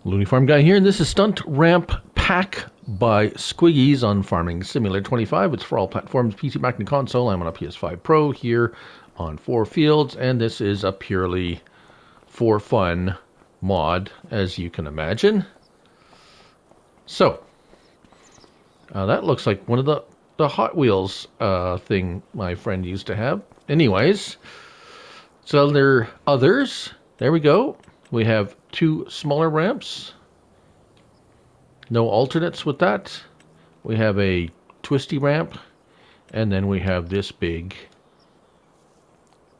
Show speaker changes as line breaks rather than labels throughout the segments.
Looney Farm Guy here, and this is Stunt Ramp Pack by Squigglze on Farming Simulator 25. It's for all platforms, PC, Mac, and console. I'm on a PS5 Pro here on 4 fields, and this is a purely for fun mod, as you can imagine. So, that looks like one of the Hot Wheels thing my friend used to have. Anyways, so there are others. There we go. We have 2 smaller ramps. No alternates with that. We have a twisty ramp. And then we have this big.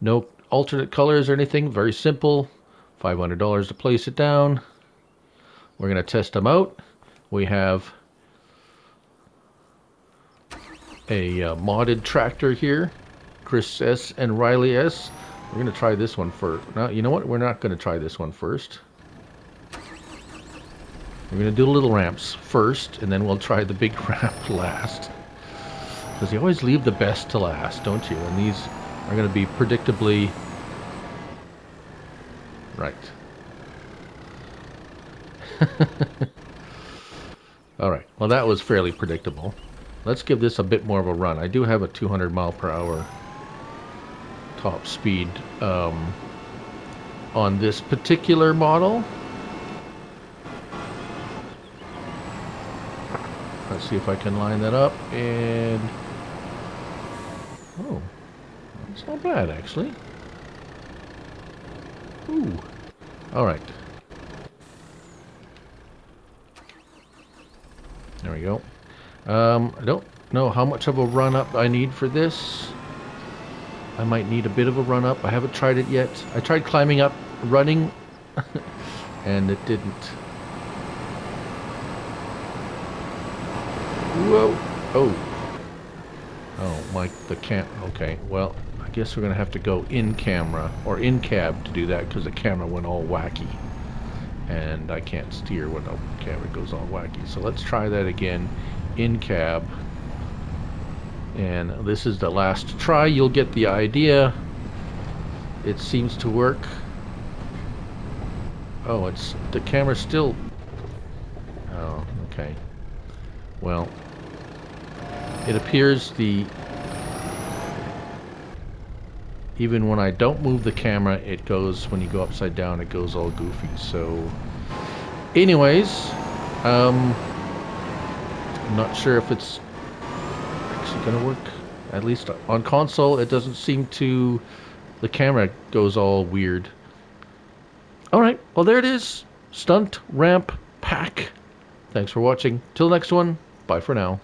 No alternate colors or anything. Very simple. $500 to place it down. We're going to test them out. We have a modded tractor here. Chris S. and Riley S. We're going to try this one first. No, you know what? We're not going to try this one first. We're going to do the little ramps first, and then we'll try the big ramp last. Because you always leave the best to last, don't you? And these are going to be predictably... right. Alright, well that was fairly predictable. Let's give this a bit more of a run. I do have a 200 mile per hour top speed on this particular model. Let's see if I can line that up, and oh, that's not bad actually. Ooh, all right. There we go. I don't know how much of a run up I need for this. I might need a bit of a run up. I haven't tried it yet. I tried climbing up, running, and it didn't. Whoa! Oh! Oh, Mike, the okay, well, I guess we're gonna have to go in camera or in cab to do that because the camera went all wacky, and I can't steer when the camera goes all wacky. So let's try that again, in cab. And this is the last try. You'll get the idea. It seems to work. Oh, it's the camera still. Oh, okay. Well, it appears even when I don't move the camera, it goes, when you go upside down, it goes all goofy. So, anyways, I'm not sure if it's gonna work. At least on console it doesn't seem to, the camera goes all weird. Alright, well there it is. Stunt Ramp Pack. Thanks for watching. Till next one, bye for now.